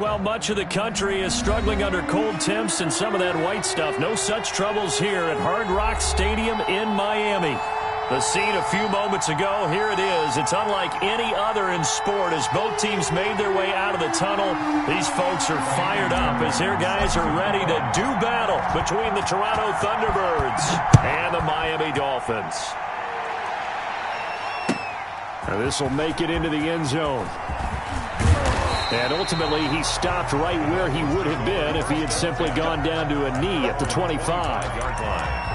Well, much of the country is struggling under cold temps and some of that white stuff. No such troubles here at Hard Rock Stadium in Miami. The scene a few moments ago, here it is. It's unlike any other in sport as both teams made their way out of the tunnel. These folks are fired up as their guys are ready to do battle between the Toronto Thunderbirds and the Miami Dolphins. Now this will make it into the end zone. And ultimately, he stopped right where he would have been if he had simply gone down to a knee at the 25-yard line.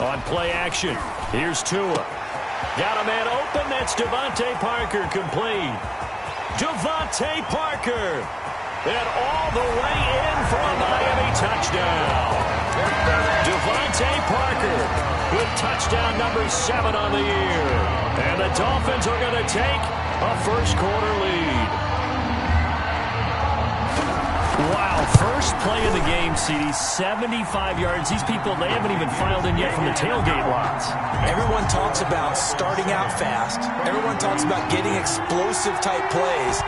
On play action, here's Tua. Got a man open, that's Devontae Parker complete. Devontae Parker. And all the way in for a Miami touchdown. Devontae Parker with touchdown number 7 on the year. And the Dolphins are going to take a first-quarter lead. Wow, first play of the game, CD, 75 yards. These people, they haven't even filed in yet from the tailgate lots. Everyone talks about starting out fast. Everyone talks about getting explosive-type plays.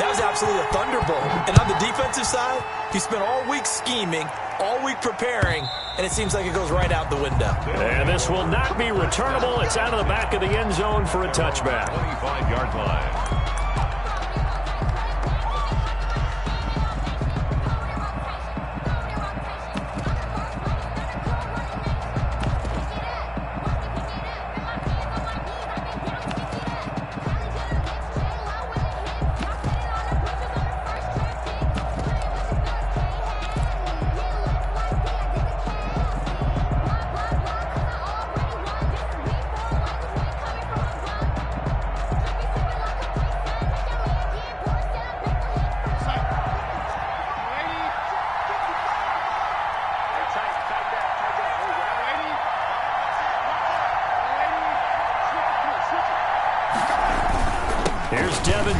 That was absolutely a thunderbolt. And on the defensive side, he spent all week scheming, all week preparing, and it seems like it goes right out the window. And this will not be returnable. It's out of the back of the end zone for a touchback. 25-yard line.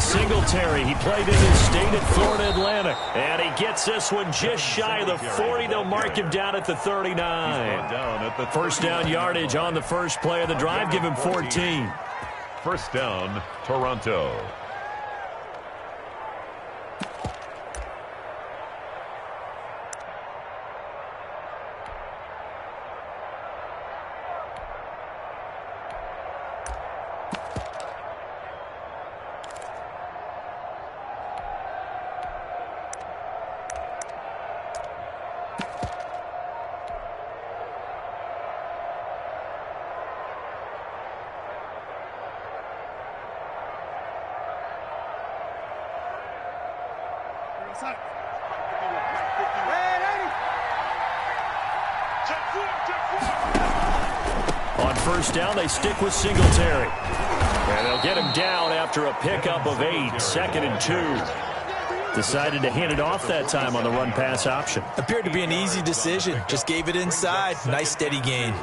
Singletary, he played in his state at Florida Atlantic, and he gets this one just shy of the 40. They'll mark him down at the 39. First down yardage on the first play of the drive, give him 14. First down, Toronto. On first down, they stick with Singletary. And they'll get him down after a pickup of 8, second and 2. Decided to hand it off that time on the run-pass option. Appeared to be an easy decision. Just gave it inside. Nice steady gain.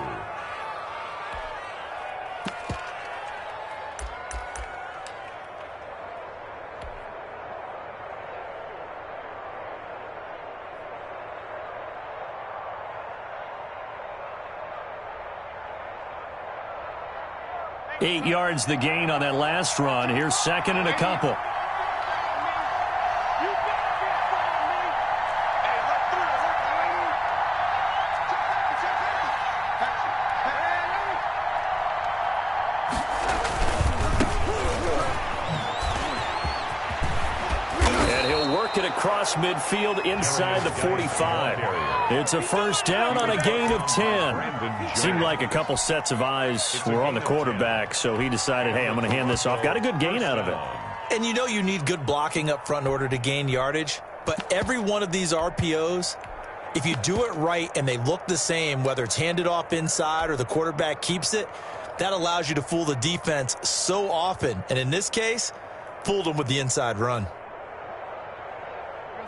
Eight yards the gain on that last run. Here's second and a couple. And he'll work it across midfield inside the 45. It's a first down on a gain of 10. Seemed like a couple sets of eyes were on the quarterback, so he decided, hey, I'm going to hand this off. Got a good gain out of it. And you know you need good blocking up front in order to gain yardage, but every one of these RPOs, if you do it right and they look the same, whether it's handed off inside or the quarterback keeps it, that allows you to fool the defense so often. And in this case, fooled them with the inside run.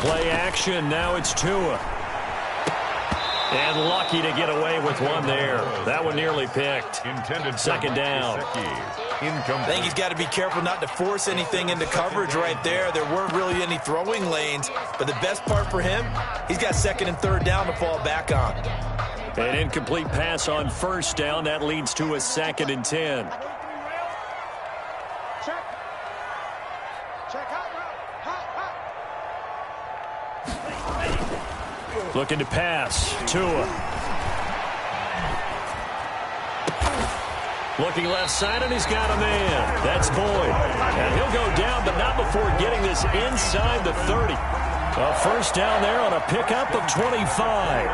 Play action, now it's Tua. And lucky to get away with one there. That one nearly picked. Second down. I think he's got to be careful not to force anything into coverage right there. There weren't really any throwing lanes, but the best part for him, he's got second and third down to fall back on. An incomplete pass on first down. That leads to a 2nd and 10. Looking to pass. Tua. Looking left side, and he's got a man. That's Boyd. And he'll go down, but not before getting this inside the 30. A first down there on a pickup of 25.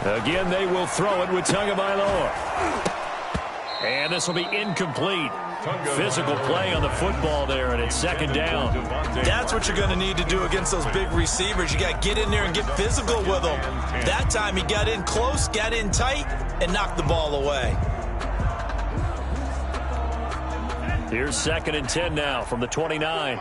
Again, they will throw it with Tagovailoa. And this will be incomplete. Physical play on the football there, and it's second down. That's what you're going to need to do against those big receivers. You got to get in there and get physical with them. That time he got in close, got in tight, and knocked the ball away. Here's 2nd and 10 now from the 29.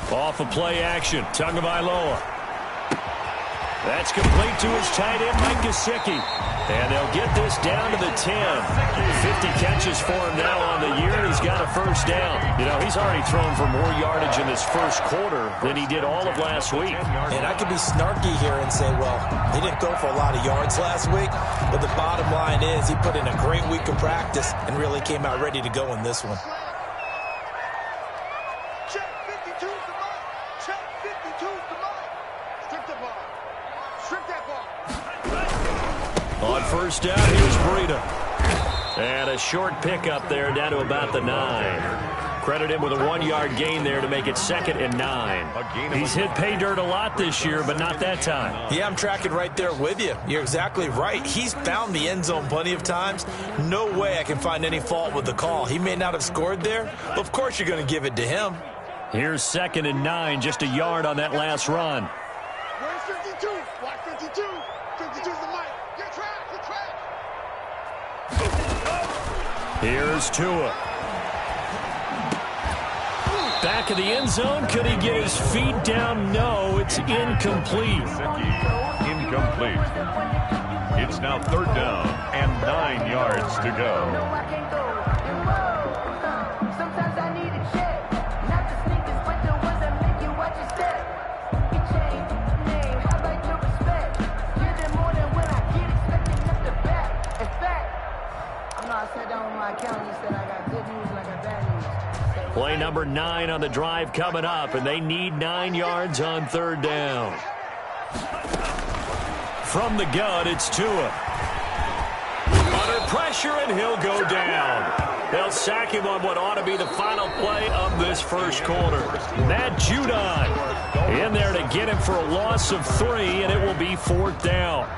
Off of play action, Tagovailoa. That's complete to his tight end, Mike Gesicki. And they'll get this down to the 10. 50 catches for him now on the year, and he's got a first down. You know, he's already thrown for more yardage in this first quarter than he did all of last week. And I could be snarky here and say, well, he didn't go for a lot of yards last week, but the bottom line is he put in a great week of practice and really came out ready to go in this one. On first down, here's Breida. And a short pickup there down to about the 9. Credit him with a 1-yard gain there to make it 2nd and 9. He's hit pay dirt a lot this year, but not that time. Yeah, I'm tracking right there with you. You're exactly right. He's found the end zone plenty of times. No way I can find any fault with the call. He may not have scored there, but of course you're going to give it to him. Here's 2nd and 9, just a yard on that last run. Where's 52? Watch 52. 52's the mic. Get trapped. Here's Tua. Back of the end zone. Could he get his feet down? No, it's incomplete. Incomplete. It's now 3rd down and 9 yards to go. Play number 9 on the drive coming up, and they need 9 yards on 3rd down. From the gun, it's Tua. Under pressure, and he'll go down. They'll sack him on what ought to be the final play of this first quarter. Matt Judon in there to get him for a loss of 3, and it will be 4th down.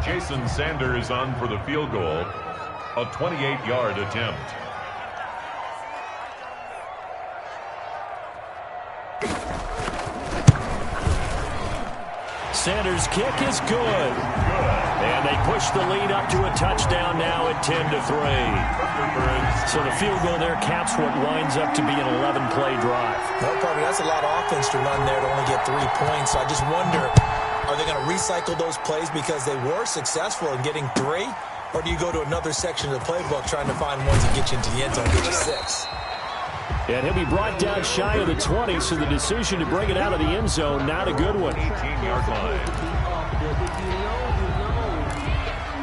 Jason Sanders on for the field goal, a 28-yard attempt. Sanders' kick is good. And they push the lead up to a touchdown now at 10-3. So the field goal there caps what winds up to be an 11-play drive. Well, Parker, that's a lot of offense to run there to only get 3 points. So I just wonder, are they going to recycle those plays because they were successful in getting 3? Or do you go to another section of the playbook trying to find ones that get you into the end zone, get you 6? And he'll be brought down shy of the 20, so the decision to bring it out of the end zone, not a good one. 18-yard line.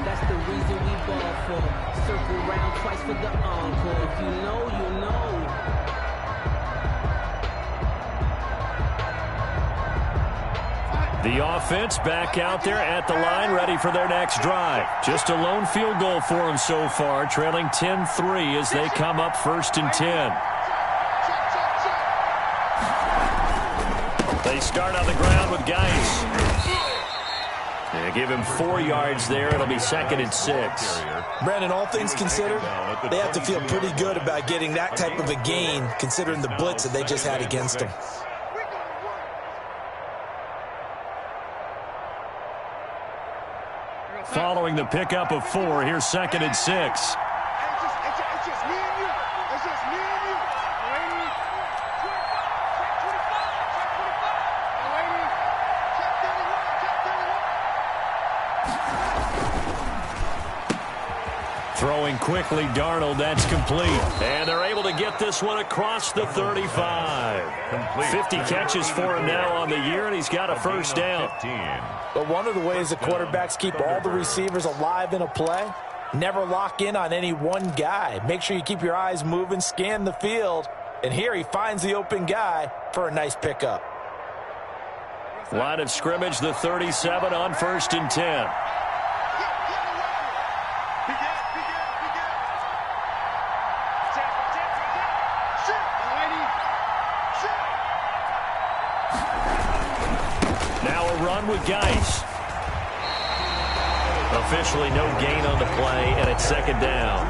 That's the reason we ball for. Circle round twice for the encore. If you know, you know. The offense back out there at the line, ready for their next drive. Just a lone field goal for them so far, trailing 10-3 as they come up 1st and 10. They start on the ground with Geis. They give him 4 yards there. It'll be 2nd and 6. Brandon, all things considered, they have to feel pretty good about getting that type of a gain, considering the blitz that they just had against them. Following the pickup of 4, here's 2nd and 6. It's just me and you. It's just me and you. Throwing quickly, Darnold, that's complete. And they're able to get this one across the 35. 50 catches for him now on the year, and he's got a 1st down. But one of the ways the quarterbacks keep all the receivers alive in a play, never lock in on any one guy. Make sure you keep your eyes moving, scan the field, and here he finds the open guy for a nice pickup. Line of scrimmage, the 37 on 1st and 10. With Geis. Officially no gain on the play, and it's 2nd down.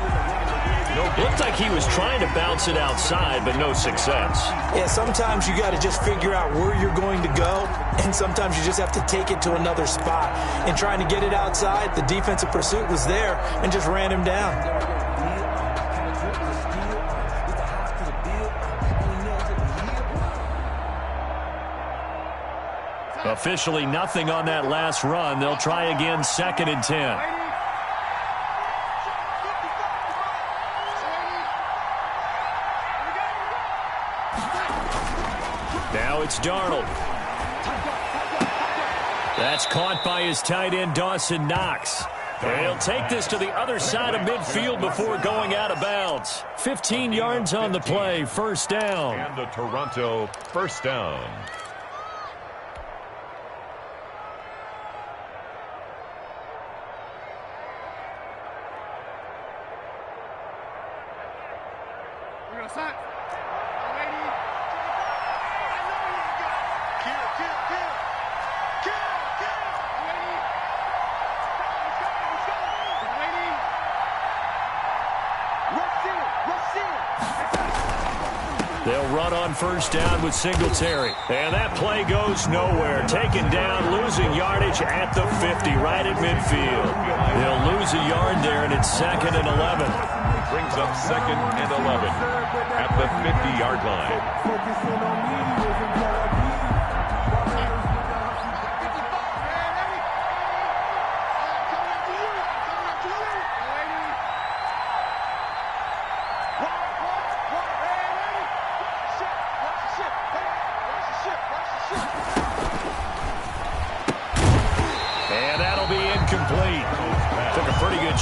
Looked like he was trying to bounce it outside, but no success. Yeah, sometimes you got to just figure out where you're going to go, and sometimes you just have to take it to another spot. And trying to get it outside, the defensive pursuit was there and just ran him down. Officially nothing on that last run. They'll try again, 2nd and 10. Now it's Darnold. That's caught by his tight end, Dawson Knox. And he'll take this to the other side of midfield before going out of bounds. 15 yards on the play, 1st down. And the Toronto 1st down. They'll run on 1st down with Singletary. And that play goes nowhere. Taken down, losing yardage at the 50, right at midfield. They'll lose a yard there, and it's 2nd and 11. Brings up 2nd and 11 at the 50-yard line.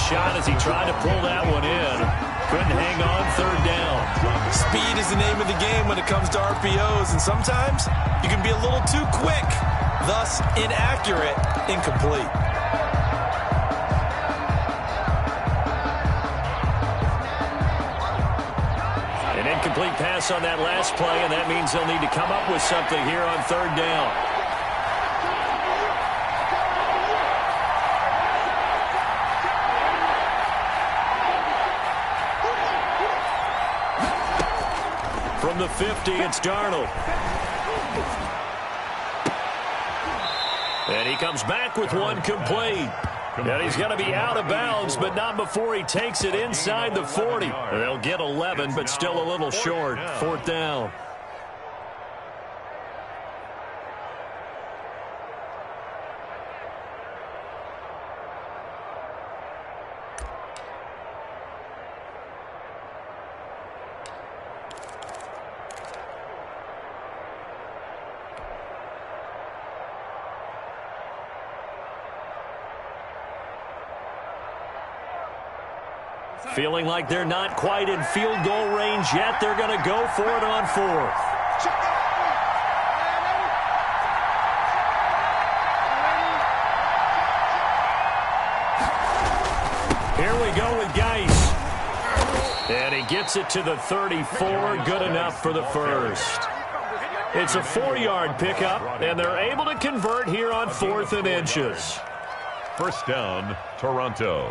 Shot as he tried to pull that one in. Couldn't hang on, 3rd down. Speed is the name of the game when it comes to RPOs, and sometimes you can be a little too quick, thus inaccurate, incomplete. An incomplete pass on that last play, and that means they'll need to come up with something here on 3rd down. From the 50, it's Darnold. And he comes back with one complete. And he's going to be out of bounds, but not before he takes it inside the 40. They'll get 11, but still a little short. 4th down. Feeling like they're not quite in field goal range yet. They're going to go for it on 4th. gets it to the 34. Good enough for the first. It's a 4-yard pickup, and they're able to convert here on 4th and inches. First down, Toronto.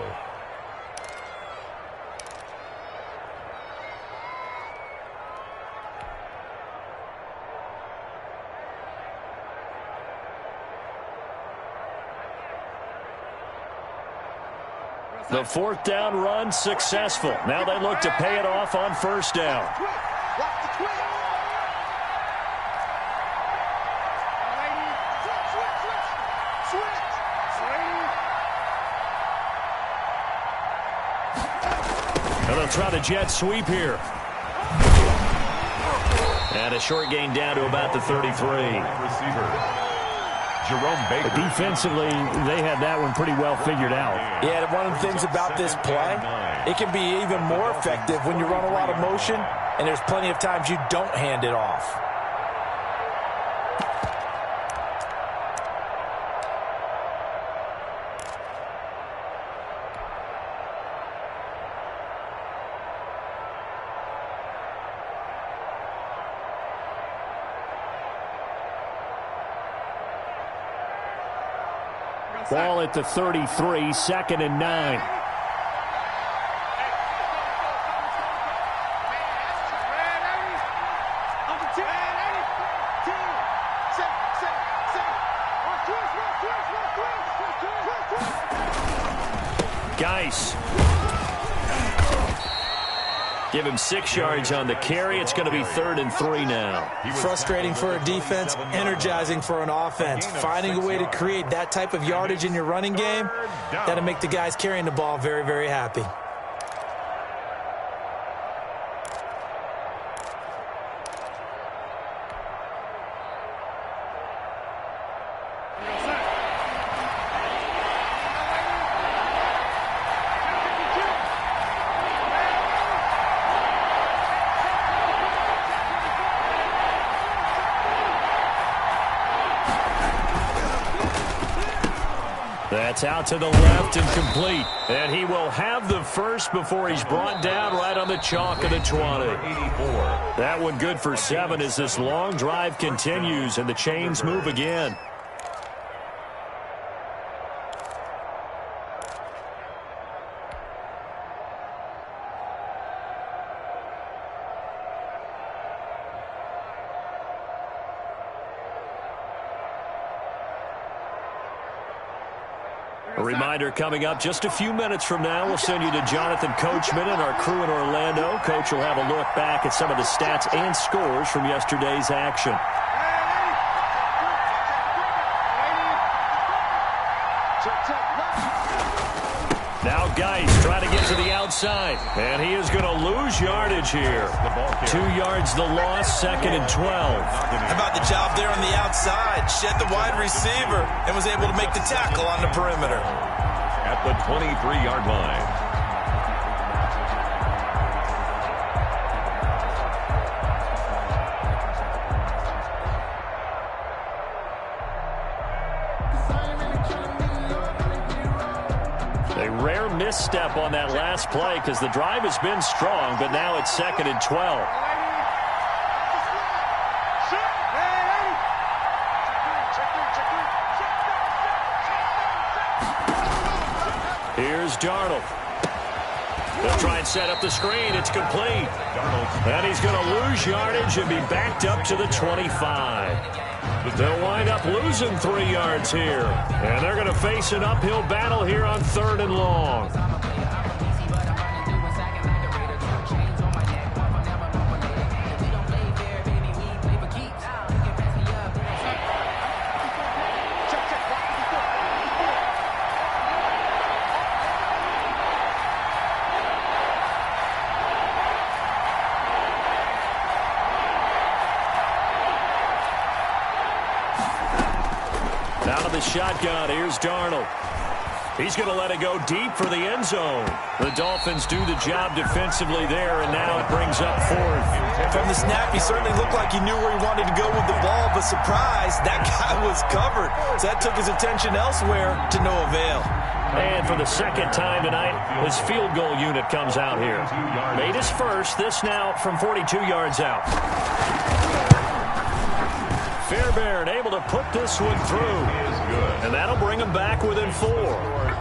The 4th down run successful. Now they look to pay it off on 1st down. And they'll try the jet sweep here. And a short gain down to about the 33. Receiver. Jerome Baker. Defensively, they had that one pretty well figured out. Yeah, one of the things about this play, it can be even more effective when you run a lot of motion, and there's plenty of times you don't hand it off. Ball at the 33, 2nd and 9. Geis. Give him 6 yards on the carry. It's going to be 3rd and 3 now. Frustrating for a defense, energizing for an offense. Finding a way to create that type of yardage in your running game, that'll make the guys carrying the ball very, very happy. That's out to the left and complete. And he will have the first before he's brought down right on the chalk of the 20. That one good for 7 as this long drive continues and the chains move again. A reminder coming up just a few minutes from now, we'll send you to Jonathan Coachman and our crew in Orlando. Coach will have a look back at some of the stats and scores from yesterday's action. Now Geis trying to get to the outside, and he is going to lose yardage here. 2 yards the loss, 2nd and 12. How about the job there on the outside? Shed the wide receiver and was able to make the tackle on the perimeter. At the 23-yard line. A rare misstep on that last play because the drive has been strong, but now it's 2nd and 12. Here's Darnold. They'll try and set up the screen. It's complete. And he's going to lose yardage and be backed up to the 25. They'll wind up losing 3 yards here. And they're going to face an uphill battle here on 3rd and long. Out of the shotgun, here's Darnold. He's going to let it go deep for the end zone. The Dolphins do the job defensively there, and now it brings up 4th. From the snap, he certainly looked like he knew where he wanted to go with the ball, but surprise, that guy was covered. So that took his attention elsewhere to no avail. And for the second time tonight, his field goal unit comes out here. Made his first, this now from 42 yards out. Fairbairn able to put this one through. And that'll bring him back within 4.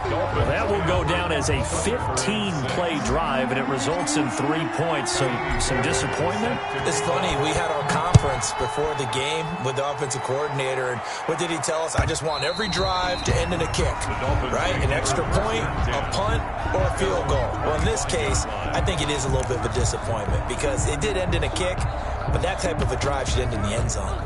Well, that will go down as a 15-play drive, and it results in 3 points. So some disappointment? It's funny. We had our conference before the game with the offensive coordinator, and what did he tell us? I just want every drive to end in a kick, right? An extra point, a punt, or a field goal. Well, in this case, I think it is a little bit of a disappointment because it did end in a kick, but that type of a drive should end in the end zone.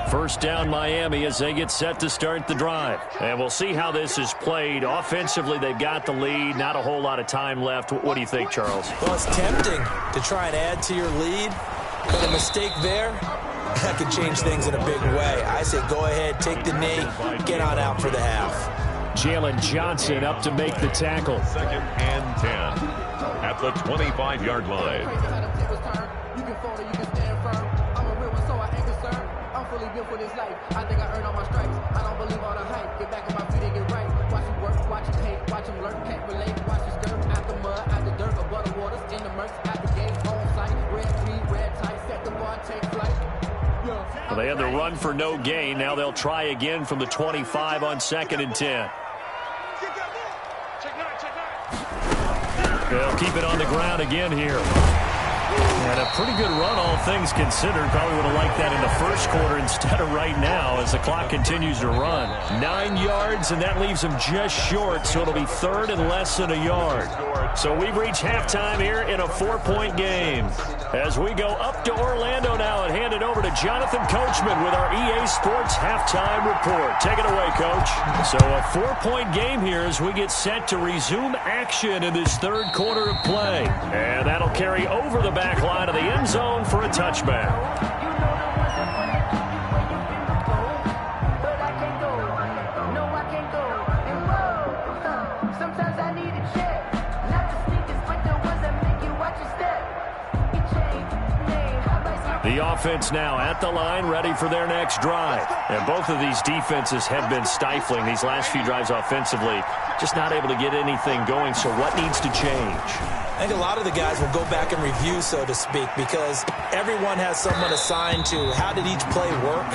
First down Miami as they get set to start the drive. And we'll see how this is played. Offensively, they've got the lead. Not a whole lot of time left. What do you think, Charles? Well, it's tempting to try and add to your lead. But a mistake there, that could change things in a big way. I say go ahead, take the knee, get on out for the half. Jalen Johnson up to make the tackle. 2nd and 10 at the 25-yard line. For this life, I think I earned all my stripes. I don't believe all the hype. Get back on my feet and get right. Watch him work, watch him hate, watch him lurk, can't relate. Watch his skirt out the mud, out the dirt, above the waters, in the murks, out the gate, on sight. Red green, red tight, set the bar, take flight. Well, they had the run for no gain. Now they'll try again from the 25 on 2nd and 10. They'll keep it on the ground again here. And a pretty good run, all things considered. Probably would have liked that in the first quarter instead of right now as the clock continues to run. 9 yards, and that leaves them just short, so it'll be 3rd and less than a yard. So we've reached halftime here in a 4-point game. As we go up to Orlando now and hand it over to Jonathan Coachman with our EA Sports Halftime Report. Take it away, Coach. So a 4-point game here as we get set to resume action in this 3rd quarter of play. And that'll carry over the back line of the end zone for a touchback. The offense now at the line, ready for their next drive. And both of these defenses have been stifling these last few drives offensively. Just not able to get anything going, so what needs to change? I think a lot of the guys will go back and review, so to speak, because everyone has someone assigned to how did each play work.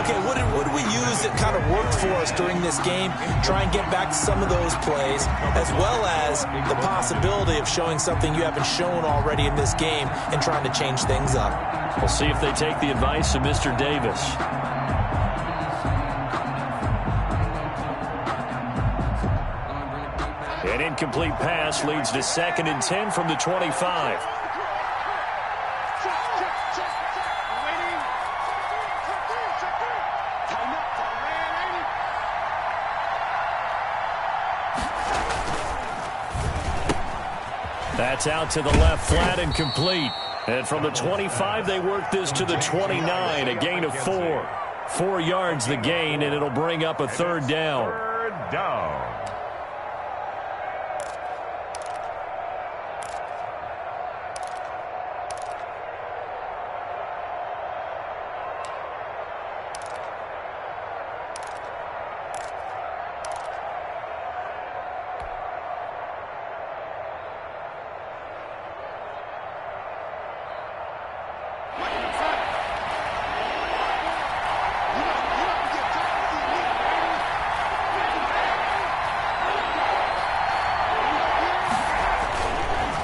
Okay, what did we use that kind of worked for us during this game? Try and get back to some of those plays, as well as the possibility of showing something you haven't shown already in this game and trying to change things up. We'll see if they take the advice of Mr. Davis. An incomplete pass leads to 2nd and 10 from the 25. That's out to the left, flat and complete. And from the 25, they work this to the 29, a gain of 4. 4 yards the gain, and it'll bring up a 3rd down. 3rd down.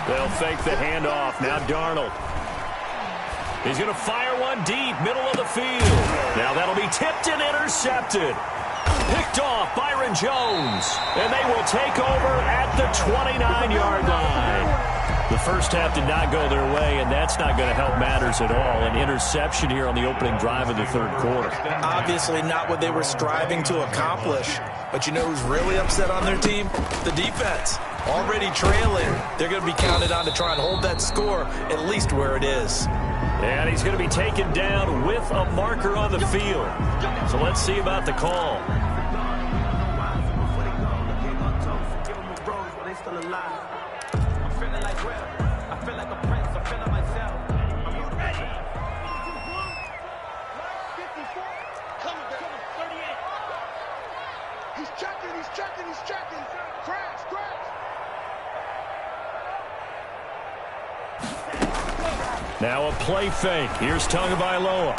They'll fake the handoff. Now Darnold. He's going to fire one deep, middle of the field. Now that'll be tipped and intercepted. Picked off Byron Jones. And they will take over at the 29-yard line. The first half did not go their way, and that's not going to help matters at all. An interception here on the opening drive of the 3rd quarter. Obviously not what they were striving to accomplish. But you know who's really upset on their team? The defense. Already trailing. They're going to be counted on to try and hold that score at least where it is. And he's going to be taken down with a marker on the field. So let's see about the call. checking, he's checking. Crash, crash. Now a play fake. Here's Tagovailoa.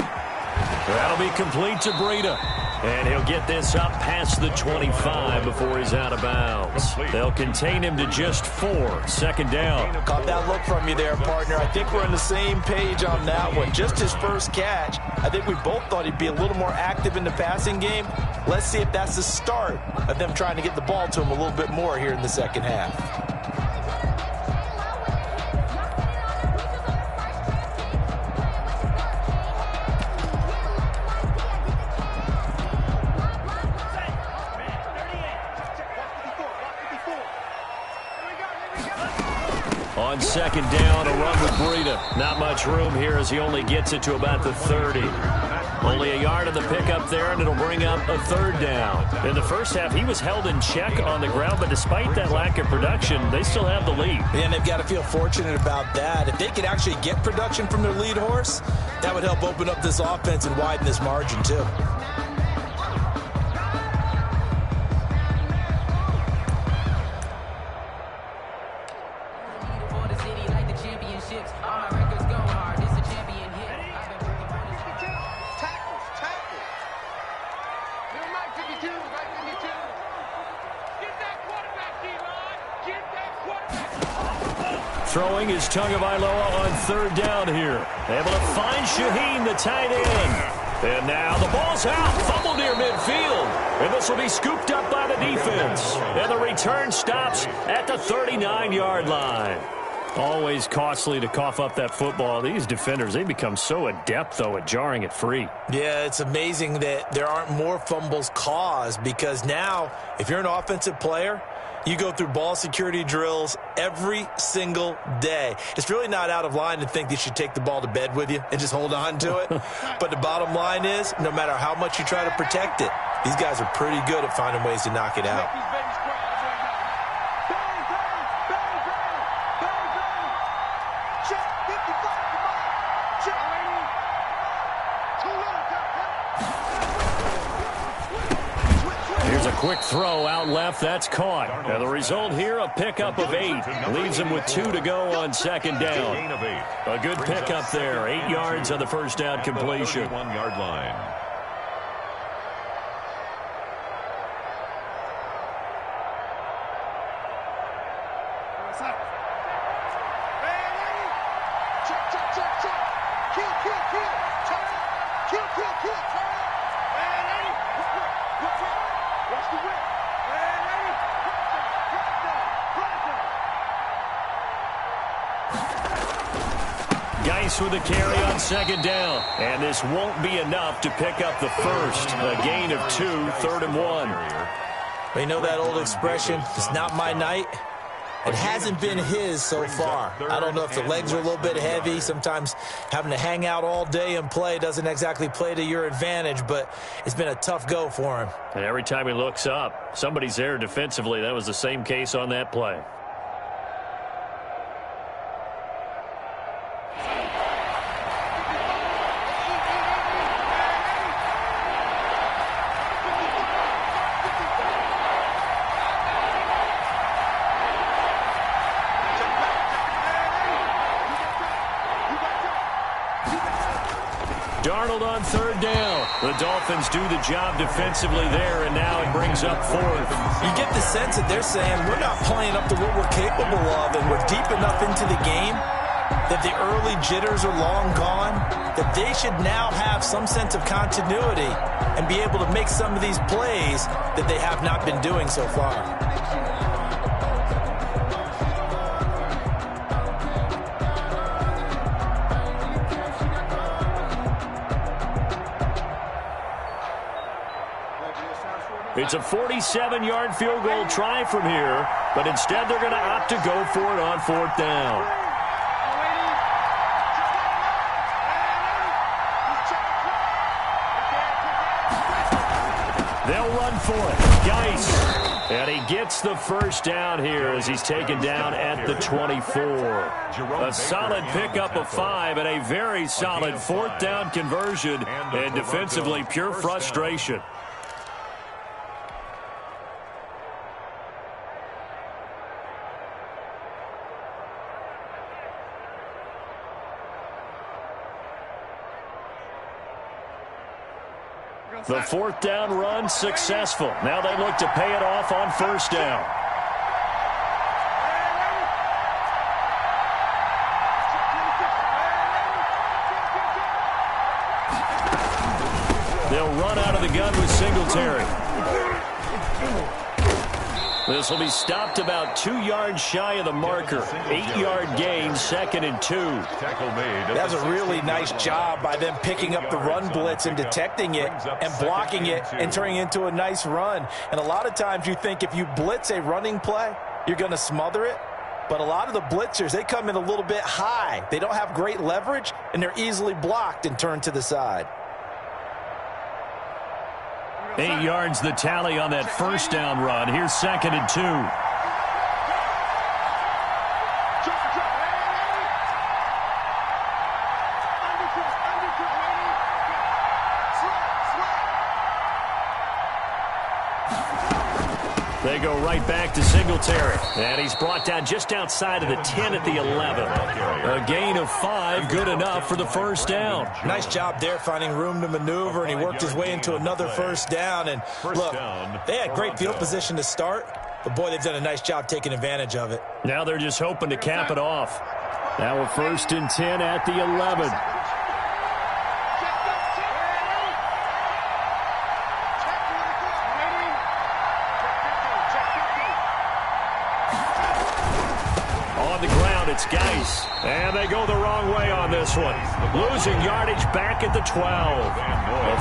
That'll be complete to Breida. And he'll get this up past the 25 before he's out of bounds. They'll contain him to just 4. Second down. Caught that look from you there, partner. I think we're on the same page on that one. Just his first catch. I think we both thought he'd be a little more active in the passing game. Let's see if that's the start of them trying to get the ball to him a little bit more here in the second half. On second down, a run with Breida. Not much room here as he only gets it to about the 30. Only a yard of the pickup there, and it'll bring up a third down. In the first half, he was held in check on the ground, but despite that lack of production, they still have the lead. And they've got to feel fortunate about that. If they could actually get production from their lead horse, that would help open up this offense and widen this margin, too. Throwing is Tagovailoa on third down here. Able to find Shaheen, the tight end. And now the ball's out. Fumble near midfield. And this will be scooped up by the defense. And the return stops at the 39-yard line. Always costly to cough up that football. These defenders, they become so adept, though, at jarring it free. Yeah, it's amazing that there aren't more fumbles caused because now, if you're an offensive player, you go through ball security drills every single day. It's really not out of line to think that you should take the ball to bed with you and just hold on to it. But the bottom line is, no matter how much you try to protect it, these guys are pretty good at finding ways to knock it out. Quick throw out left. That's caught. And the result here, a pickup of 8. Leaves him with 2 to go on second down. A good pickup there. 8 yards on the first down completion. 1-yard line. With a carry on second down. And this won't be enough to pick up the first. A gain of 2, 3rd and 1. You know that old expression, it's not my night? It hasn't been his so far. I don't know if the legs are a little bit heavy. Sometimes having to hang out all day and play doesn't exactly play to your advantage, but it's been a tough go for him. And every time he looks up, somebody's there defensively. That was the same case on that play. Darnold on third down. The Dolphins do the job defensively there, and now it brings up 4th. You get the sense that they're saying we're not playing up to what we're capable of, and we're deep enough into the game that the early jitters are long gone, that they should now have some sense of continuity and be able to make some of these plays that they have not been doing so far. It's a 47-yard field goal try from here, but instead they're going to opt to go for it on 4th down. They'll run for it. Geis. And he gets the first down here as he's taken down at the 24. A solid pickup of 5 and a very solid 4th down conversion, and defensively pure frustration. The fourth down run successful. Now they look to pay it off on first down. They'll run out of the gun with Singletary. This will be stopped about 2 yards shy of the marker. 8-yard gain, 2nd and 2. That was a really nice job by them picking up the run blitz and detecting it and blocking it and turning it into a nice run. And a lot of times you think if you blitz a running play, you're going to smother it. But a lot of the blitzers, they come in a little bit high. They don't have great leverage, and they're easily blocked and turned to the side. 8 yards the tally on that first down run. Here's 2nd and 2. They go right back to Singletary. And he's brought down just outside of the 10 at the 11. A gain of 5, good enough for the first down. Nice job there finding room to maneuver, and he worked his way into another first down. And look, they had great field position to start, but boy, they've done a nice job taking advantage of it. Now they're just hoping to cap it off. Now a 1st and 10 at the 11. It's Geis, and they go the wrong way on this one. Losing yardage back at the 12.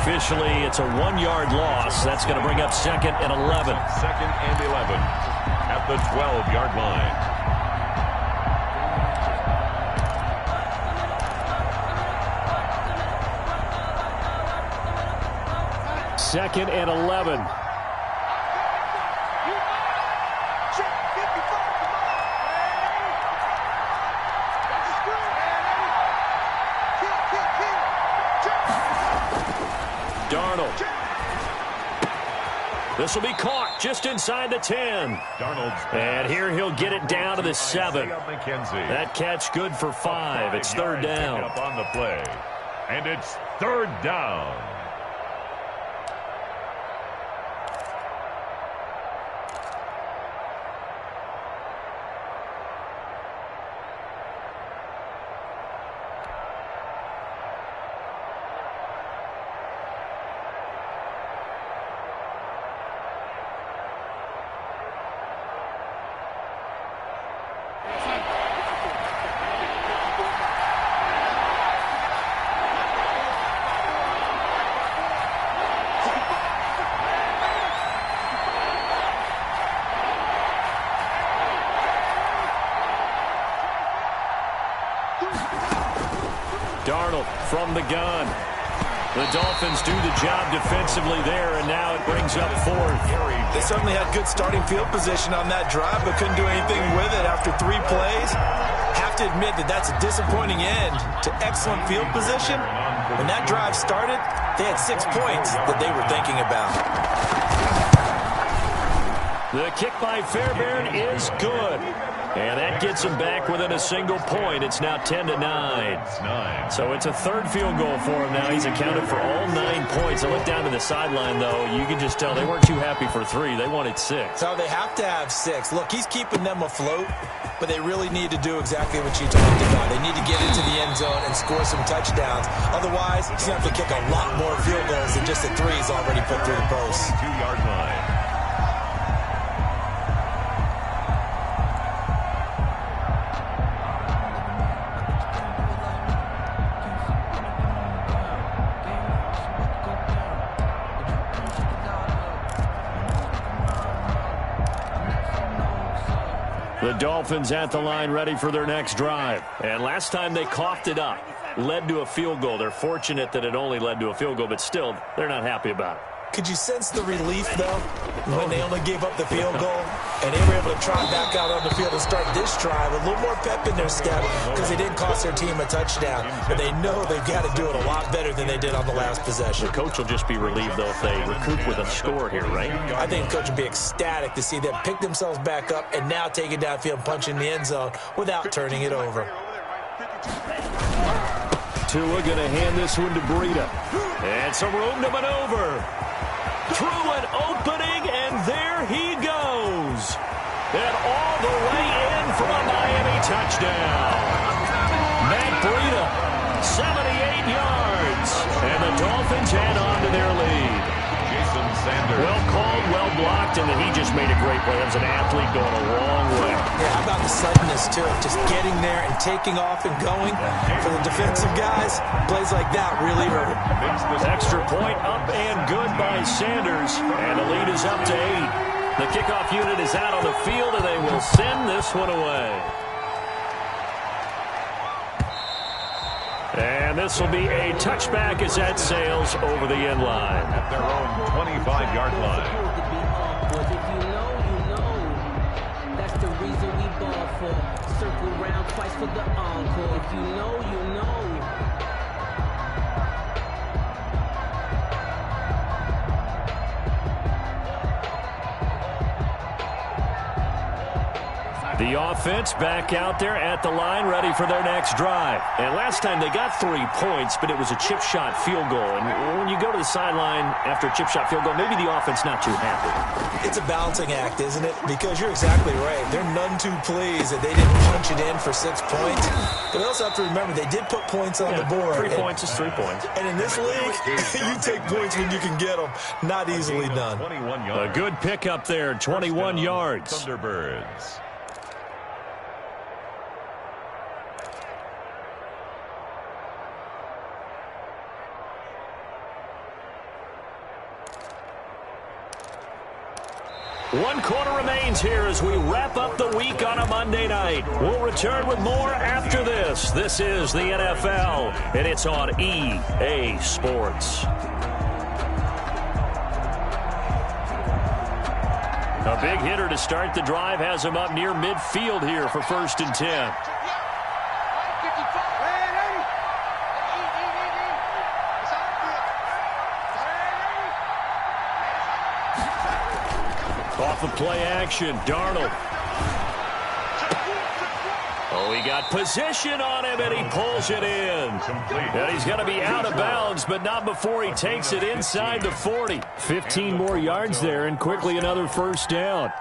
Officially, it's a 1-yard loss. That's going to bring up 2nd and 11. 2nd and 11 at the 12-yard line. Second and 11. This will be caught just inside the 10. And here he'll get it down to the 7. That catch good for 5. It's 3rd down. Up on the play. And it's 3rd down. Darnold from the gun. The Dolphins do the job defensively there, and now it brings up 4th. They certainly had good starting field position on that drive, but couldn't do anything with it after 3 plays. Have to admit that that's a disappointing end to excellent field position. When that drive started, they had 6 points that they were thinking about. The kick by Fairbairn is good. And that gets him back within a single point. It's now 10-9. So it's a 3rd field goal for him now. He's accounted for all 9 points. I look down to the sideline, though. You can just tell they weren't too happy for 3. They wanted 6. So they have to have 6. Look, he's keeping them afloat, but they really need to do exactly what you talked about. They need to get into the end zone and score some touchdowns. Otherwise, he's going to have to kick a lot more field goals than just the 3 he's already put through the post. 2-yard line. The Dolphins at the line ready for their next drive. And last time they coughed it up, led to a field goal. They're fortunate that it only led to a field goal, but still, they're not happy about it. Could you sense the relief, though, when they only gave up the field goal and they were able to trot back out on the field and start this drive with a little more pep in their step because they didn't cost their team a touchdown. But they know they've got to do it a lot better than they did on the last possession. The coach will just be relieved, though, if they recoup with a score here, right? I think the coach will be ecstatic to see them pick themselves back up and now take it downfield and punch in the end zone without turning it over. Tua going to hand this one to Breida. And some room to maneuver. Through an opening, and there he goes. And all the way in for a Miami touchdown. Matt Breida, 78 yards. And the Dolphins add on to their lead. Well called, well blocked, and then he just made a great play. That was an athlete going a long way. Yeah, how about the suddenness to it? Just getting there and taking off and going. For the defensive guys, plays like that really hurt. Extra point up and good by Sanders, and the lead is up to 8. The kickoff unit is out on the field, and they will send this one away. And this will be a touchback as that sails over the end line. At their own 25-yard line. If you know, that's the reason we ball for. Circle round twice for the encore. If you know, you know. The offense back out there at the line, ready for their next drive. And last time they got 3 points, but it was a chip shot field goal. And when you go to the sideline after a chip shot field goal, maybe the offense not too happy. It's a balancing act, isn't it? Because you're exactly right. They're none too pleased that they didn't punch it in for 6 points. But we also have to remember they did put points on the board. 3 points is 3 points. And in this league, you take points when you can get them. Not easily done. 21 yards. A good pickup there, 21 yards. Thunderbirds. One quarter remains here as we wrap up the week on a Monday night. We'll return with more after this. This is the NFL, and it's on EA Sports. A big hitter to start the drive has him up near midfield here for 1st and 10. Off of play action, Darnold. Oh, he got position on him, and he pulls it in. And he's going to be out of bounds, but not before he takes it inside the 40. 15 more yards there, and quickly another 1st down.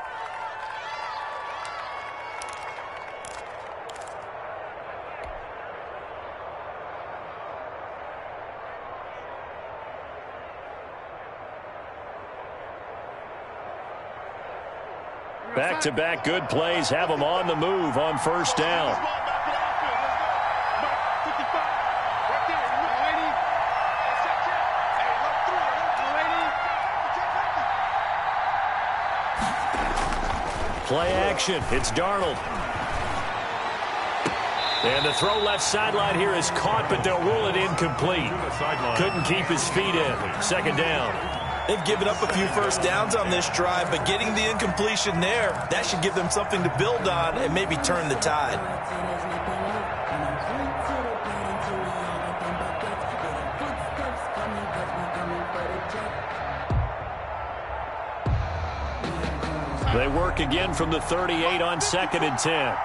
Back-to-back good plays have them on the move on 1st down. Play action. It's Darnold. And the throw left sideline here is caught, but they'll rule it incomplete. Couldn't keep his feet in. 2nd down. They've given up a few 1st downs on this drive, but getting the incompletion there, that should give them something to build on and maybe turn the tide. They work again from the 38 on 2nd and 10.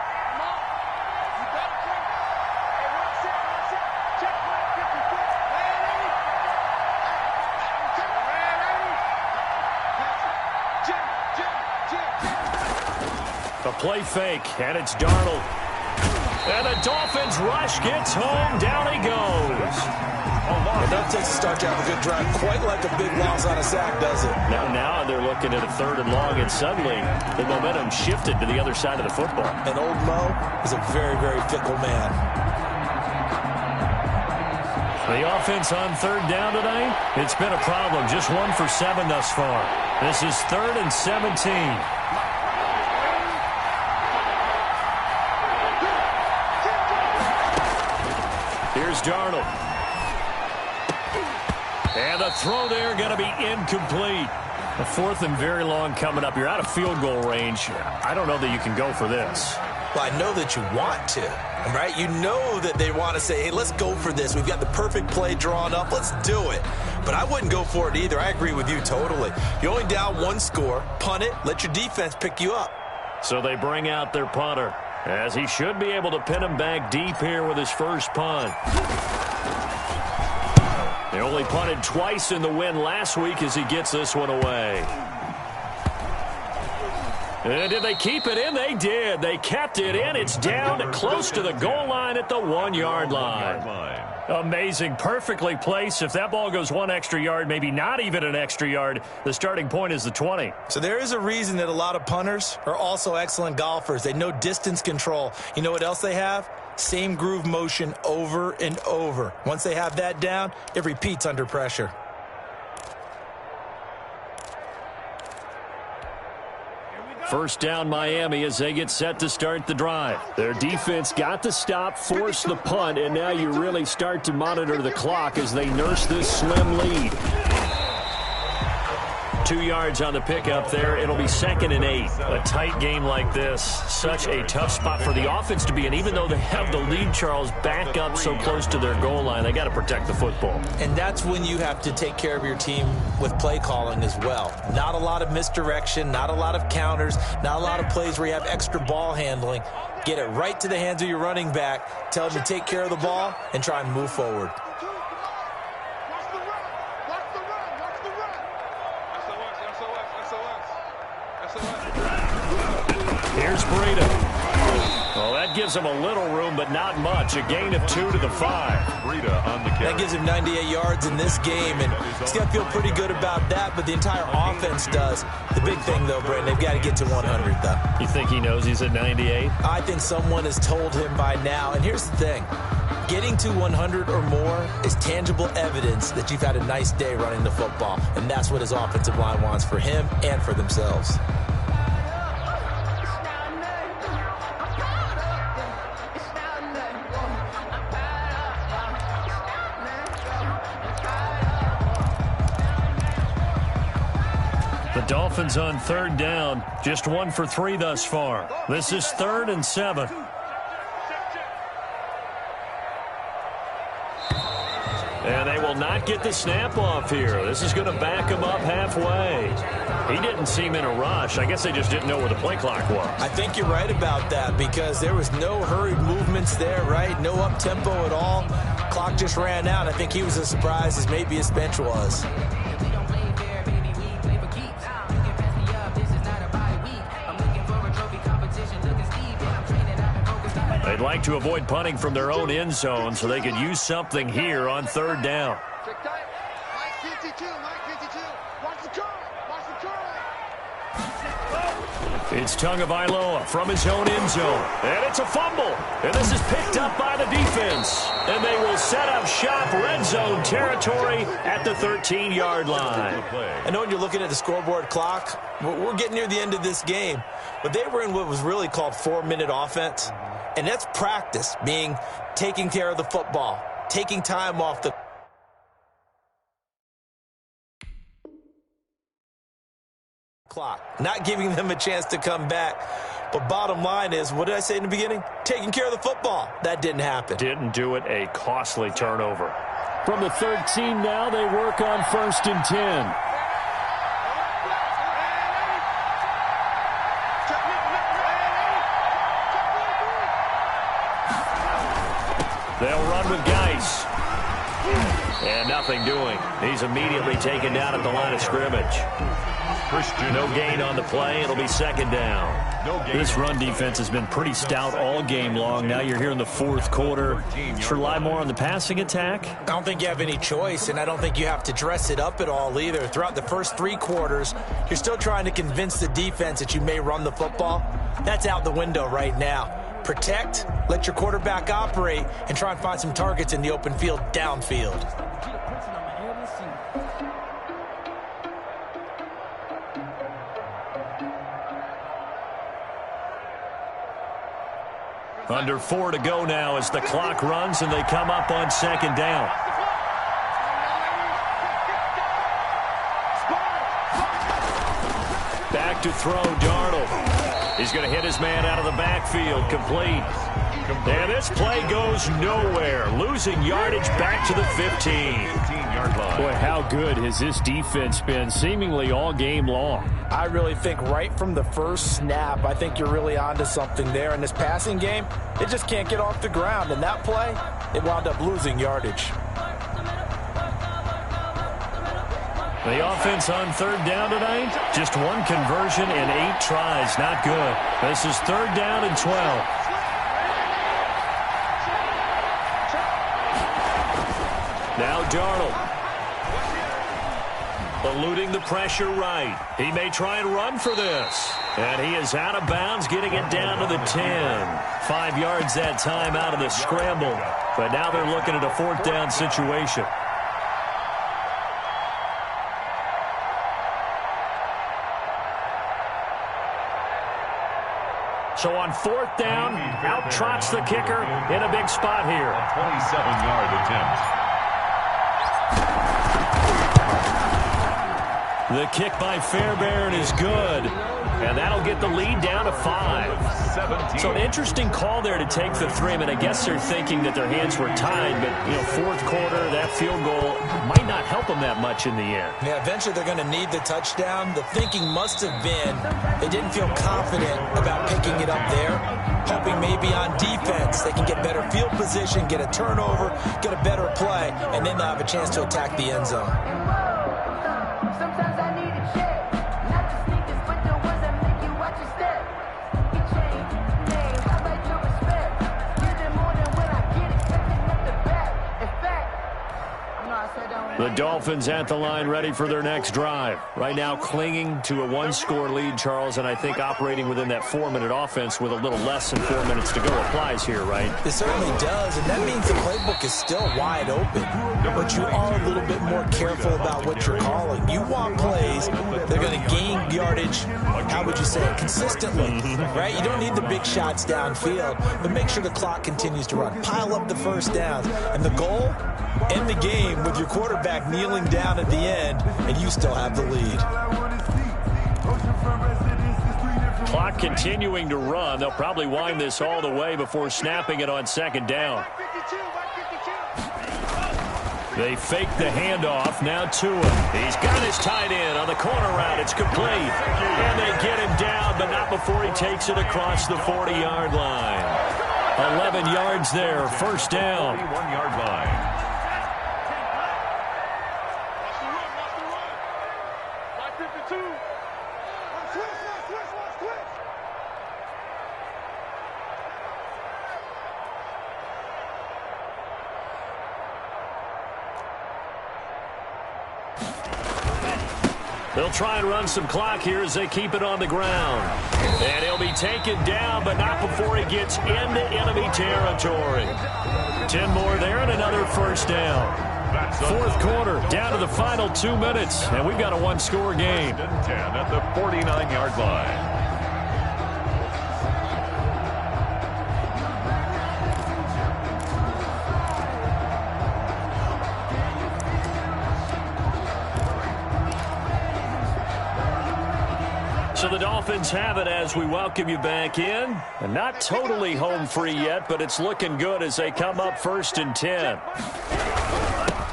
A play fake, and it's Darnold. And the Dolphins rush gets home. Down he goes. Enough takes to start you have a good drive. Quite like a big loss on a sack, does it? Now they're looking at a 3rd and long, and suddenly the momentum shifted to the other side of the football. And old Mo is a very, very fickle man. The offense on 3rd down tonight, it's been a problem. Just 1 for 7 thus far. This is 3rd and 17. Here's Darnold. And the throw there going to be incomplete. A 4th and very long coming up. You're out of field goal range. I don't know that you can go for this. Well, I know that you want to, right? You know that they want to say, hey, let's go for this. We've got the perfect play drawn up. Let's do it. But I wouldn't go for it either. I agree with you totally. You're only down 1 score. Punt it. Let your defense pick you up. So they bring out their punter, as he should be able to pin him back deep here with his first punt. They only punted twice in the win last week as he gets this one away. And did they keep it in? They did. They kept it in. It's down close to the goal line at the 1-yard line. Amazing. Perfectly placed. If that ball goes 1 extra yard, maybe not even an extra yard, the starting point is the 20. So there is a reason that a lot of punters are also excellent golfers. They know distance control. You know what else they have? Same groove motion over and over. Once they have that down, it repeats under pressure. First down, Miami, as they get set to start the drive. Their defense got the stop, forced the punt, and now you really start to monitor the clock as they nurse this slim lead. 2 yards on the pickup there. It'll be 2nd and 8. A tight game like this, such a tough spot for the offense to be in. Even though they have the lead, Charles, back up so close to their goal line, they got to protect the football. And that's when you have to take care of your team with play calling as well. Not a lot of misdirection, not a lot of counters, not a lot of plays where you have extra ball handling. Get it right to the hands of your running back. Tell them to take care of the ball and try and move forward. Here's Breida. Well, that gives him a little room, but not much. A gain of 2 to the 5. Breida on the carry. That gives him 98 yards in this game, and he's got to feel pretty good about that, but the entire offense does. The big thing, though, Brandon, they've got to get to 100, though. You think he knows he's at 98? I think someone has told him by now, and here's the thing. Getting to 100 or more is tangible evidence that you've had a nice day running the football, and that's what his offensive line wants for him and for themselves. The Dolphins on 3rd down, just 1 for 3 thus far. This is 3rd and 7. And they will not get the snap off here. This is going to back him up halfway. He didn't seem in a rush. I guess they just didn't know where the play clock was. I think you're right about that because there was no hurried movements there, right? No up-tempo at all. Clock just ran out. I think he was as surprised as maybe his bench was. They'd like to avoid punting from their own end zone so they could use something here on 3rd down. Mike 52, watch the curl, It's Tagovailoa from his own end zone. And it's a fumble. And this is picked up by the defense. And they will set up shop red zone territory at the 13-yard line. I know when you're looking at the scoreboard clock, we're getting near the end of this game. But they were in what was really called 4-minute offense. And that's practice, meaning taking care of the football, taking time off the clock, not giving them a chance to come back. But bottom line is, what did I say in the beginning? Taking care of the football. That didn't happen. Didn't do it. A costly turnover. From the 13 now, they work on 1st and 10. They'll run with Geis. And nothing doing. He's immediately taken down at the line of scrimmage. No gain on the play. It'll be 2nd down. This run defense has been pretty stout all game long. Now you're here in the 4th quarter. Should rely more on the passing attack? I don't think you have any choice, and I don't think you have to dress it up at all either. Throughout the first 3 quarters, you're still trying to convince the defense that you may run the football. That's out the window right now. Protect, let your quarterback operate, and try and find some targets in the open field downfield. Under 4 to go now as the clock runs and they come up on 2nd down. Back to throw, Darnold. He's going to hit his man out of the backfield, complete. And this play goes nowhere, losing yardage back to the 15. 9-yard line. Boy, how good has this defense been seemingly all game long? I really think right from the first snap, I think you're really onto something there. In this passing game, it just can't get off the ground. And that play, it wound up losing yardage. The offense on third down tonight, just one conversion in 8 tries. Not good. This is third down and 12. Now Darnold. Eluding the pressure right. He may try and run for this. And he is out of bounds, getting it down to the 10. 5 yards that time out of the scramble. But now they're looking at a fourth down situation. So on fourth down, out trots the kicker in a big spot here. A 27-yard attempt. The kick by Fairbairn is good. And that'll get the lead down to 5. 17. So an interesting call there to take the 3. I mean, I guess they're thinking that their hands were tied, but, you know, fourth quarter, that field goal might not help them that much in the end. Yeah, eventually they're going to need the touchdown. The thinking must have been they didn't feel confident about picking it up there, hoping maybe on defense they can get better field position, get a turnover, get a better play, and then they'll have a chance to attack the end zone. Sometimes I need a check, not the sneakers, but the ones that make you watch your step. You change names, I like your respect. Get it more than when I get it, catching up the back. In fact, you know I said that The Dolphins at the line, ready for their next drive. Right now clinging to a 1-score lead, Charles, and I think operating within that 4-minute offense with a little less than 4 minutes to go applies here, right? It certainly does, and that means the playbook is still wide open. But you are a little bit more careful about what you're calling. You want plays that are going to gain yardage, how would you say it, consistently, right? You don't need the big shots downfield, but make sure the clock continues to run. Pile up the first downs. And the goal? End the game with your quarterback kneeling down at the end, and you still have the lead. Clock continuing to run. They'll probably wind this all the way before snapping it on second down. They fake the handoff. Now Tua. He's got his tight end on the corner route. It's complete. And they get him down, but not before he takes it across the 40-yard line. 11 yards there. First down. 41-yard line. They'll try and run some clock here as they keep it on the ground. And he'll be taken down, but not before he gets into enemy territory. 10 more there and another first down. Fourth quarter, down to the final 2 minutes, and we've got a 1-score game. 10 at the 49-yard line. So the Dolphins have it as we welcome you back in. And not totally home free yet, but it's looking good as they come up 1st and 10.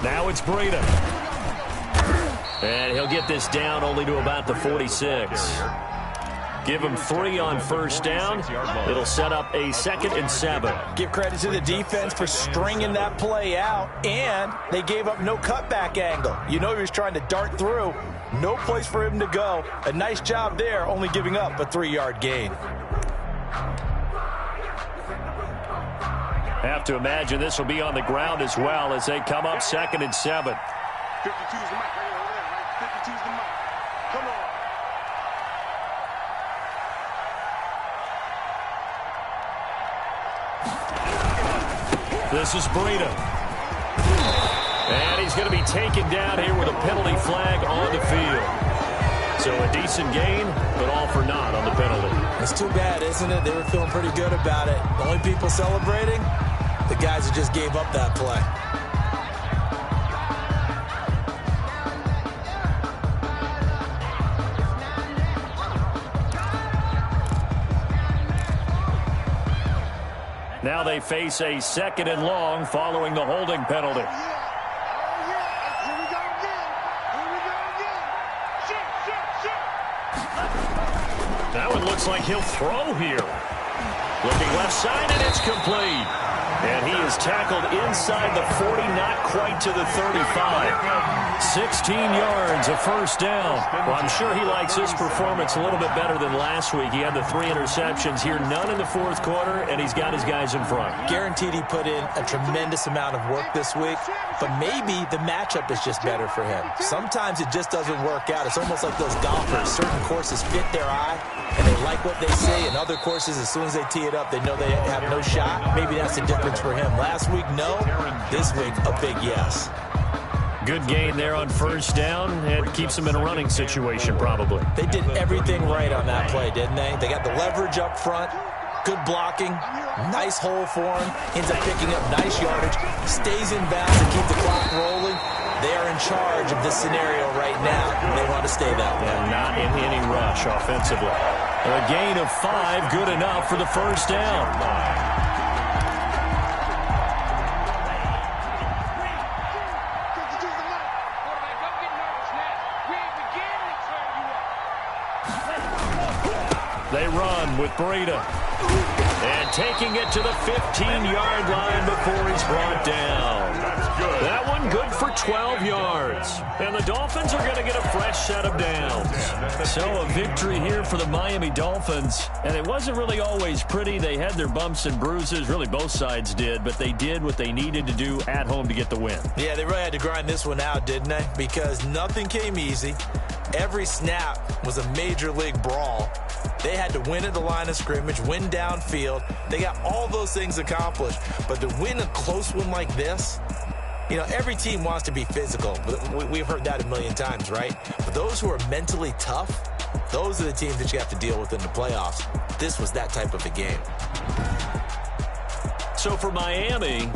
Now it's Breida. And he'll get this down only to about the 46. Give him 3 on first down. It'll set up a 2nd and 7. Give credit to the defense for stringing that play out, and they gave up no cutback angle. You know he was trying to dart through. No place for him to go. A nice job there, only giving up a 3-yard gain. Have to imagine this will be on the ground as well as they come up 2nd and 7. 52's the mic right over there, right? 52's the mic. Come on. This is Breida. And he's going to be taken down here with a penalty flag on the field. So a decent gain, but all for naught on the penalty. It's too bad, isn't it? They were feeling pretty good about it. The only people celebrating, the guys who just gave up that play. Now they face a 2nd and long following the holding penalty. Oh, yeah. Looks like he'll throw here. Looking left side, and it's complete. And he is tackled inside the 40, not quite to the 35. 16 yards, a first down. Well, I'm sure he likes his performance a little bit better than last week. He had the 3 interceptions here, none in the fourth quarter, and he's got his guys in front. Guaranteed he put in a tremendous amount of work this week, but maybe the matchup is just better for him. Sometimes it just doesn't work out. It's almost like those golfers. Certain courses fit their eye, and they like what they see, and other courses, as soon as they tee it up, they know they have no shot. Maybe that's the difference for him. Last week, no. This week, a big yes. Good gain there on first down, and keeps them in a running situation probably. They did everything right on that play, didn't they? They got the leverage up front, good blocking, nice hole for him, ends up picking up nice yardage, stays in bounds to keep the clock rolling. They are in charge of this scenario right now. They want to stay that way. And not in any rush offensively. A gain of 5, good enough for the first down. They run with Breida. And taking it to the 15-yard line before he's brought down. That's good. That one good for 12 yards. And the Dolphins are going to get a fresh set of downs. So a victory here for the Miami Dolphins. And it wasn't really always pretty. They had their bumps and bruises. Really, both sides did. But they did what they needed to do at home to get the win. Yeah, they really had to grind this one out, didn't they? Because nothing came easy. Every snap was a major league brawl. They had to win at the line of scrimmage, win downfield. They got all those things accomplished. But to win a close one like this, you know, every team wants to be physical. We've heard that a million times, right? But those who are mentally tough, those are the teams that you have to deal with in the playoffs. This was that type of a game. So for Miami,